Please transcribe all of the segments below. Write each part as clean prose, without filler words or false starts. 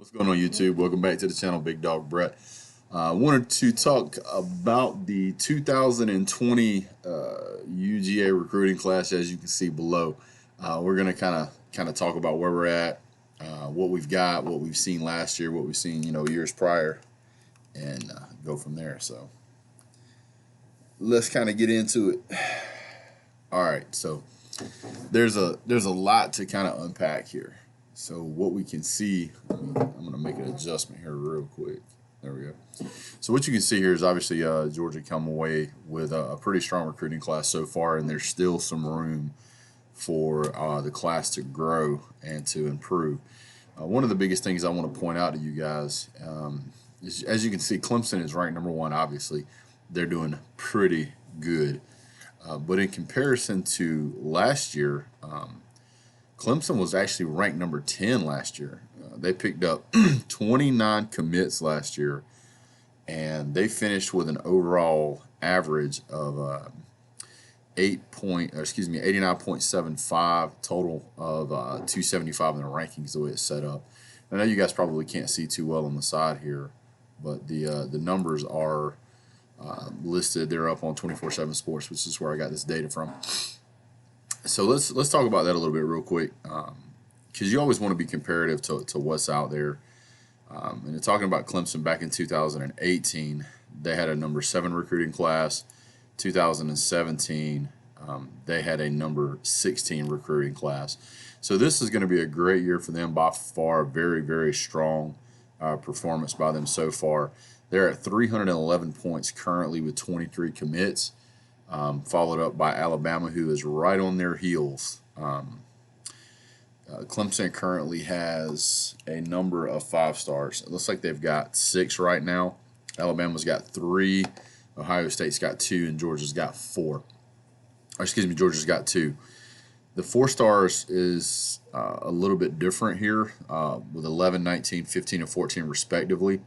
What's going on, YouTube? Welcome back to the channel, Big Dawg Brett. I wanted to talk about the 2020 UGA recruiting class. As you can see below, we're going to kind of talk about where we're at, what we've got, what we've seen last year, what we've seen years prior, and go from there. So let's kind of get into it. All right, so there's a lot to kind of unpack here. So what we can see, I'm going to make an adjustment here real quick. There we go. So what you can see here is obviously Georgia come away with a pretty strong recruiting class so far, and there's still some room for the class to grow and to improve. One of the biggest things I want to point out to you guys is, as you can see, Clemson is ranked #1. Obviously, they're doing pretty good. But in comparison to last year, Clemson was actually ranked #10 last year. They picked up 29 commits last year, and they finished with an overall average of 89.75 total of 275 in the rankings, the way it's set up. I know you guys probably can't see too well on the side here, but the numbers are listed. They're up on 24/7 Sports, which is where I got this data from. So let's talk about that a little bit real quick, because you always want to be comparative to what's out there. And talking about Clemson, back in 2018, they had a #7 recruiting class. 2017, they had a #16 recruiting class. So this is going to be a great year for them by far. Very, very strong performance by them so far. They're at 311 points currently with 23 commits. Followed up by Alabama, who is right on their heels. Clemson currently has a number of 5-stars. It looks like they've got 6 right now. Alabama's got 3, Ohio State's got 2, and Georgia's got 4. Or excuse me, Georgia's got 2. The 4-stars is a little bit different here, with 11, 19, 15, and 14 respectively.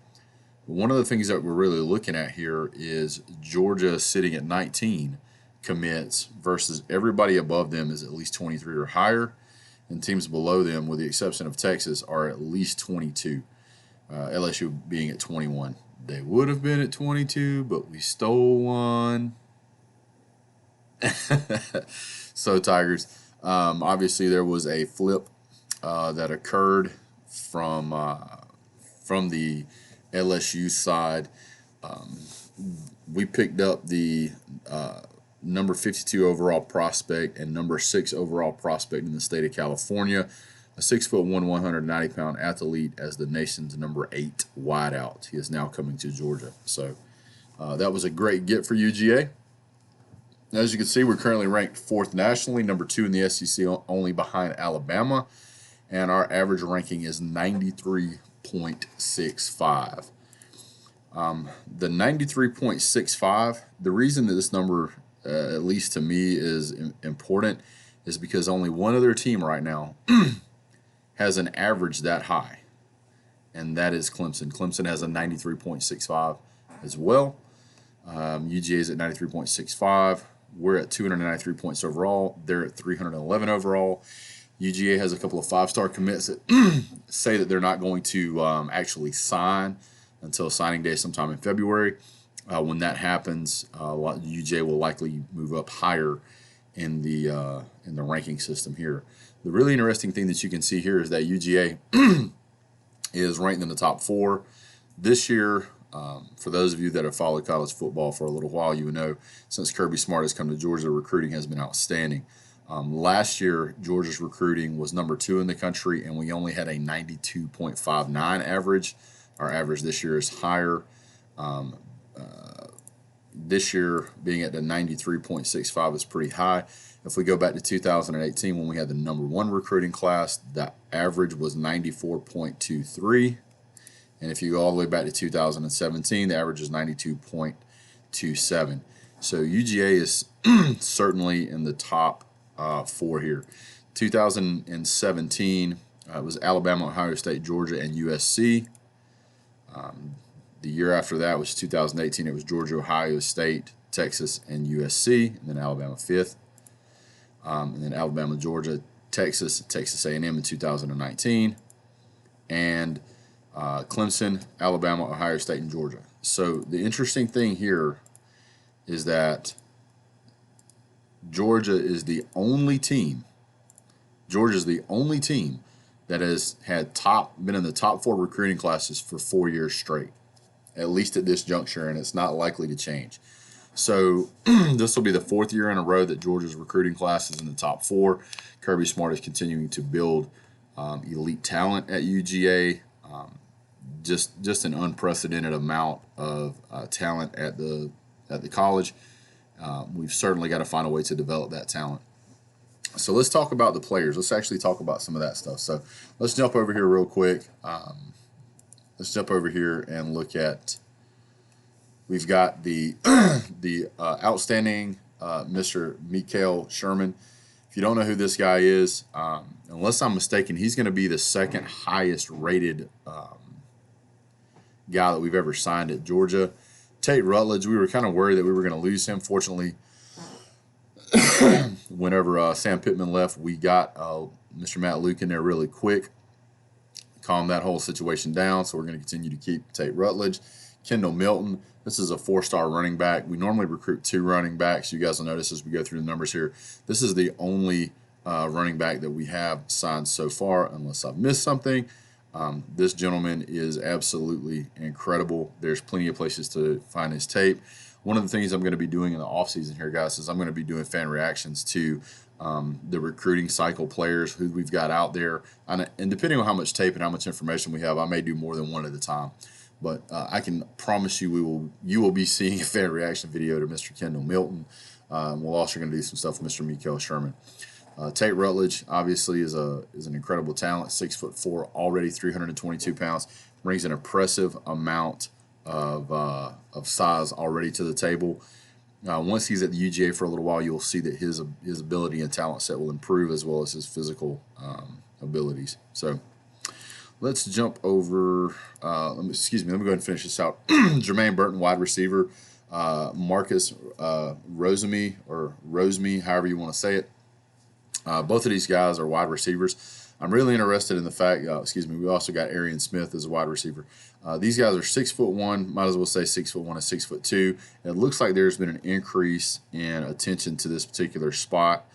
One of the things that we're really looking at here is Georgia sitting at 19 commits versus everybody above them is at least 23 or higher, and teams below them, with the exception of Texas, are at least 22. LSU being at 21. They would have been at 22, but we stole one. So Tigers. Obviously, there was a flip that occurred from the LSU side. We picked up the number 52 overall prospect and number 6 overall prospect in the state of California, a 6'1", 190-pound athlete, as the nation's number 8 wideout. He is now coming to Georgia. So that was a great get for UGA. As you can see, we're currently ranked 4th nationally, #2 in the SEC, only behind Alabama, and our average ranking is 93.65. The 93.65, the reason that this number, at least to me, is important is because only one other team right now has an average that high, and that is Clemson. Clemson has a 93.65 as well. UGA is at 93.65. We're at 293 points overall. They're at 311 overall. UGA has a couple of 5-star commits that say that they're not going to actually sign until signing day sometime in February. When that happens, UGA will likely move up higher in the ranking system here. The really interesting thing that you can see here is that UGA is ranked in the top 4 this year. For those of you that have followed college football for a little while, you know since Kirby Smart has come to Georgia, recruiting has been outstanding. Last year, Georgia's recruiting was #2 in the country, and we only had a 92.59 average. Our average this year is higher. This year, being at the 93.65 is pretty high. If we go back to 2018, when we had the #1 recruiting class, that average was 94.23. And if you go all the way back to 2017, the average is 92.27. So UGA is certainly in the top 4 here. 2017 it was Alabama, Ohio State, Georgia, and USC. The year after that was 2018. It was Georgia, Ohio State, Texas, and USC, and then Alabama 5th. And then Alabama, Georgia, Texas, Texas A&M in 2019. And Clemson, Alabama, Ohio State, and Georgia. So the interesting thing here is that Georgia is the only team. Georgia's the only team that has been in the top 4 recruiting classes for 4 years straight, at least at this juncture, and it's not likely to change. So this will be the 4th year in a row that Georgia's recruiting class is in the top 4. Kirby Smart is continuing to build elite talent at UGA. Just an unprecedented amount of talent at the college. We've certainly got to find a way to develop that talent. So let's talk about the players. Let's actually talk about some of that stuff. So let's jump over here real quick. Let's jump over here and look at. We've got the outstanding Mr. Mikael Sherman. If you don't know who this guy is, unless I'm mistaken, he's going to be the 2nd highest rated guy that we've ever signed at Georgia. Tate Rutledge, we were kind of worried that we were going to lose him. Fortunately, whenever Sam Pittman left, we got Mr. Matt Luke in there really quick, calmed that whole situation down. So we're going to continue to keep Tate Rutledge. Kendall Milton, this is a 4-star running back. We normally recruit 2 running backs. You guys will notice as we go through the numbers here, this is the only running back that we have signed so far, unless I've missed something. This gentleman is absolutely incredible. There's plenty of places to find his tape. One of the things I'm going to be doing in the offseason here, guys, is I'm going to be doing fan reactions to the recruiting cycle players who we've got out there. And depending on how much tape and how much information we have, I may do more than one at a time. But I can promise you you will be seeing a fan reaction video to Mr. Kendall Milton. We're also going to do some stuff with Mr. Mikael Sherman. Tate Rutledge obviously is an incredible talent, 6'4", already 322 pounds, brings an impressive amount of size already to the table. Once he's at the UGA for a little while, you'll see that his ability and talent set will improve as well as his physical abilities. So let's jump over. Let me go ahead and finish this out. Jermaine Burton, wide receiver. Marcus Roseme, however you want to say it. Both of these guys are wide receivers. I'm really interested in the fact, we also got Arian Smith as a wide receiver. These guys are 6'1", might as well say 6'1" and 6'2". It looks like there's been an increase in attention to this particular spot.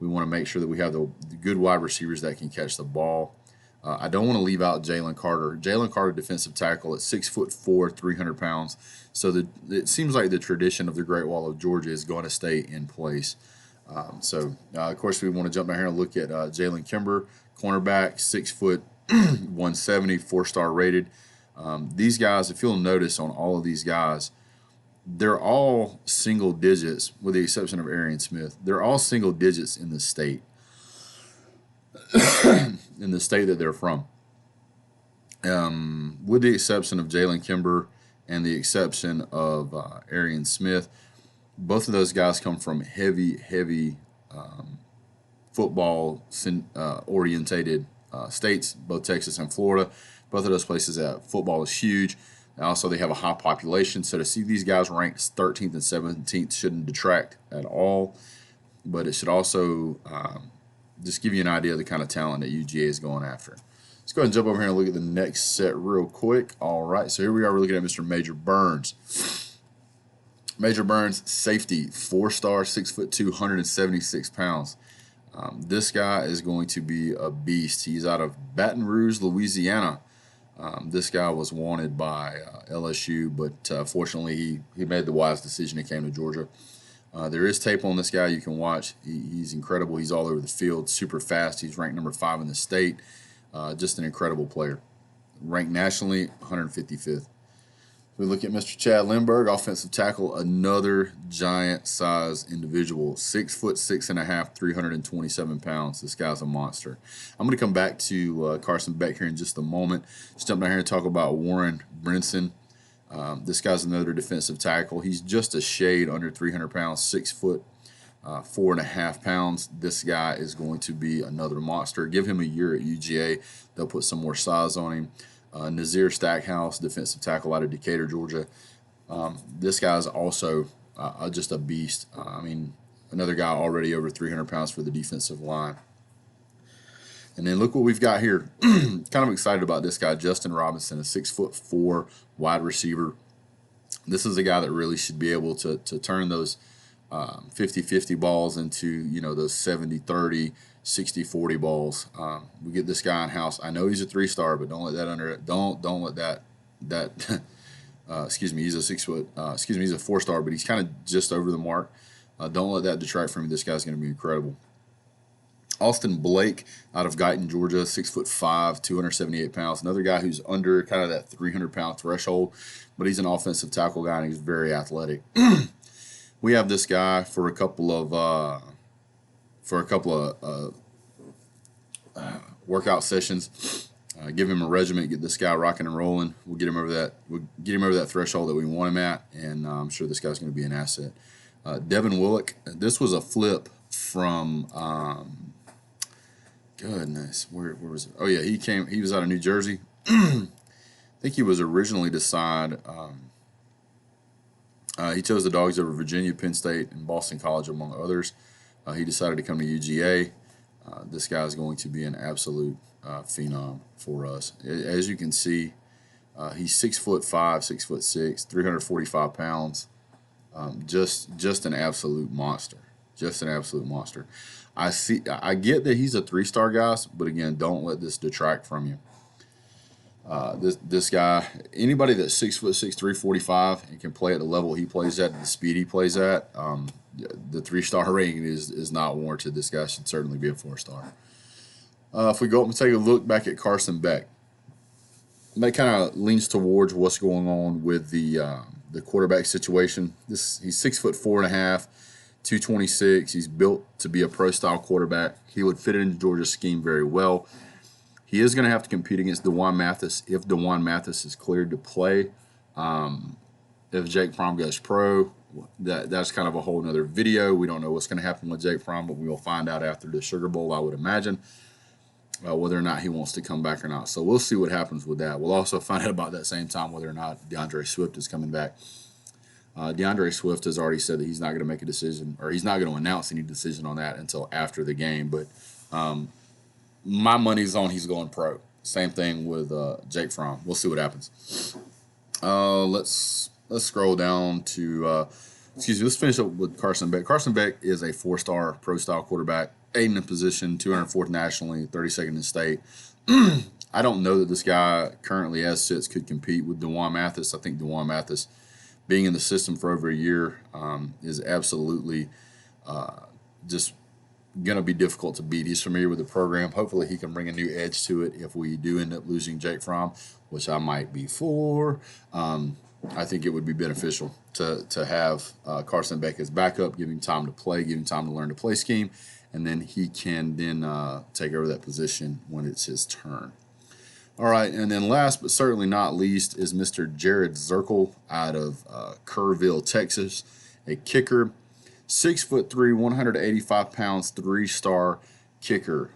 We want to make sure that we have the good wide receivers that can catch the ball. I don't want to leave out Jalen Carter. Jalen Carter, defensive tackle, at 6'4", 300 pounds. So it seems like the tradition of the Great Wall of Georgia is going to stay in place. Of course, we want to jump down here and look at Jalen Kimber, cornerback, 6 foot, 170, 4-star rated. These guys, if you'll notice on all of these guys, they're all single digits, with the exception of Arian Smith. They're all single digits in the state, in the state that they're from. With the exception of Jalen Kimber and the exception of Arian Smith. Both of those guys come from heavy football orientated states, both Texas and Florida. Both of those places, football is huge. Also, they have a high population, so to see these guys ranked 13th and 17th shouldn't detract at all. But it should also just give you an idea of the kind of talent that UGA is going after. Let's go ahead and jump over here and look at the next set real quick. All right, so here we are. We're looking at Mr. Major Burns. Major Burns, safety, 4-star, 6'2", 176 pounds. This guy is going to be a beast. He's out of Baton Rouge, Louisiana. This guy was wanted by LSU, but fortunately he made the wise decision and came to Georgia. There is tape on this guy you can watch. He's incredible. He's all over the field, super fast. He's ranked number 5 in the state. Just an incredible player. Ranked nationally, 155th. We look at Mr. Chad Lindbergh, offensive tackle, another giant size individual, 6', 6.5", 327 pounds. This guy's a monster. I'm going to come back to Carson Beck here in just a moment. Just jump down here and talk about Warren Brinson. This guy's another defensive tackle. He's just a shade under 300 pounds, 6 foot, 4.5 pounds. This guy is going to be another monster. Give him a year at UGA. They'll put some more size on him. Nazir Stackhouse, defensive tackle out of Decatur, Georgia. This guy's also just a beast. Another guy already over 300 pounds for the defensive line. And then look what we've got here. Kind of excited about this guy, Justin Robinson, a 6'4" wide receiver. This is a guy that really should be able to turn those 50-50 balls into, you know, those 70-30, 60-40 balls. We get this guy in house. I know he's a 3-star, but don't let that under it. Don't let that excuse me, he's a 6 foot. Excuse me, he's a 4-star, but he's kind of just over the mark. Don't let that detract from you. This guy's going to be incredible. Austin Blake out of Guyton, Georgia, 6'5", 278 pounds. Another guy who's under kind of that 300-pound threshold, but he's an offensive tackle guy and he's very athletic. We have this guy for a couple of workout sessions. Give him a regimen, get this guy rocking and rolling. We'll get him over that threshold that we want him at, and I'm sure this guy's going to be an asset. Devin Willock. This was a flip from. Goodness, where was it? Oh yeah, he was out of New Jersey. I think he was originally decided. He chose the Dogs over Virginia, Penn State, and Boston College, among others. He decided to come to UGA. This guy is going to be an absolute phenom for us. As you can see, he's 6'5", 6'6", 345 pounds. Just an absolute monster. Just an absolute monster. I get that he's a 3-star guy, but again, don't let this detract from you. This guy, anybody that's 6'6", 345 and can play at the level he plays at, the speed he plays at, the 3-star rating is not warranted. This guy should certainly be a 4-star. If we go up and take a look back at Carson Beck, that kind of leans towards what's going on with the quarterback situation. He's 6'4.5", 226. He's built to be a pro-style quarterback. He would fit into Georgia's scheme very well. He is going to have to compete against DeJuan Mathis if DeJuan Mathis is cleared to play. If Jake Fromm goes pro, that's kind of a whole nother video. We don't know what's going to happen with Jake Fromm, but we will find out after the Sugar Bowl, I would imagine, whether or not he wants to come back or not. So we'll see what happens with that. We'll also find out about that same time whether or not DeAndre Swift is coming back. DeAndre Swift has already said that he's not going to make a decision, or he's not going to announce any decision on that until after the game. But my money's on he's going pro. Same thing with Jake Fromm. We'll see what happens. Let's scroll down to let's finish up with Carson Beck. Carson Beck is a 4-star pro-style quarterback, 8th in position, 204th nationally, 32nd in state. I don't know that this guy currently as sits could compete with DeJuan Mathis. I think DeJuan Mathis, being in the system for over a year, is absolutely just going to be difficult to beat. He's familiar with the program. Hopefully he can bring a new edge to it if we do end up losing Jake Fromm, which I might be for. I think it would be beneficial to have Carson Beck as backup, give him time to play, give him time to learn the play scheme, and then he can then take over that position when it's his turn. All right, and then last but certainly not least is Mr. Jared Zirkle out of Kerrville, Texas, a kicker, 6'3", 185 pounds, 3-star kicker.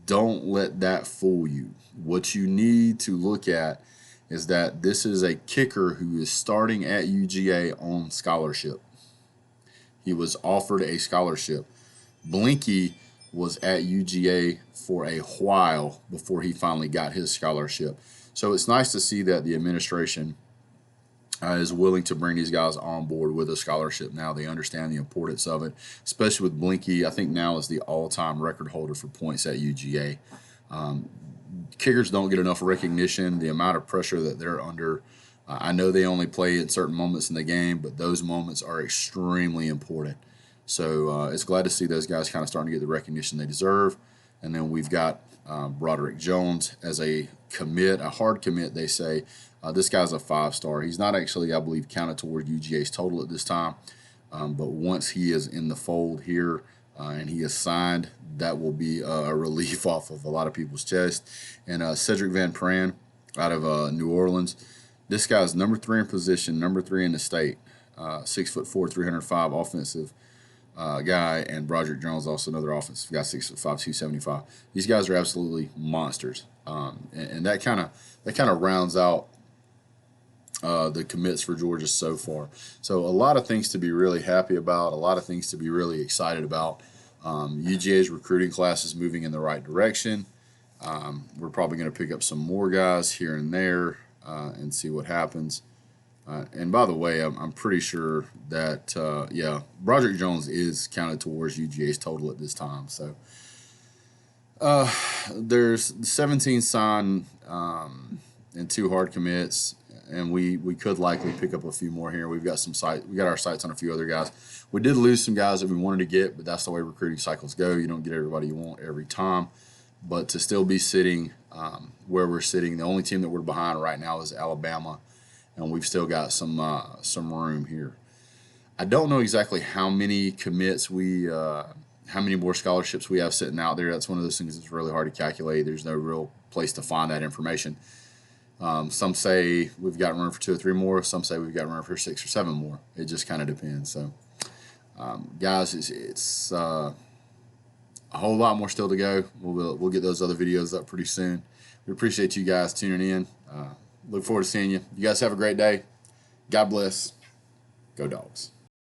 Don't let that fool you. What you need to look at is that this is a kicker who is starting at UGA on scholarship. He was offered a scholarship. Blinky was at UGA for a while before he finally got his scholarship. So it's nice to see that the administration is willing to bring these guys on board with a scholarship now. They understand the importance of it, especially with Blinky. I think now is the all-time record holder for points at UGA. Kickers don't get enough recognition, the amount of pressure that they're under. I know they only play at certain moments in the game, but those moments are extremely important. So it's glad to see those guys kind of starting to get the recognition they deserve. And then we've got Broderick Jones as a commit, a hard commit, they say. This guy's a 5-star. He's not actually, I believe, counted toward UGA's total at this time. But once he is in the fold here and he is signed, that will be a relief off of a lot of people's chest. And Cedric Van Pran out of New Orleans. This guy's number 3 in position, number 3 in the state. 6'4", 305 offensive guy, and Broderick Jones, also another offensive guy, 6'5", 275. These guys are absolutely monsters, and that kind of rounds out the commits for Georgia so far. So a lot of things to be really happy about, a lot of things to be really excited about. UGA's recruiting class is moving in the right direction. We're probably going to pick up some more guys here and there and see what happens. And by the way, I'm pretty sure that, yeah, Broderick Jones is counted towards UGA's total at this time. So there's 17 signed and 2 hard commits, and we could likely pick up a few more here. We got our sights on a few other guys. We did lose some guys that we wanted to get, but that's the way recruiting cycles go. You don't get everybody you want every time. But to still be sitting where we're sitting, the only team that we're behind right now is Alabama, and we've still got some room here. I don't know exactly how many commits how many more scholarships we have sitting out there. That's one of those things that's really hard to calculate. There's no real place to find that information. Some say we've got room for 2 or 3 more. Some say we've got room for 6 or 7 more. It just kind of depends. So, guys, it's a whole lot more still to go. We'll get those other videos up pretty soon. We appreciate you guys tuning in. Look forward to seeing you. You guys have a great day. God bless. Go Dogs.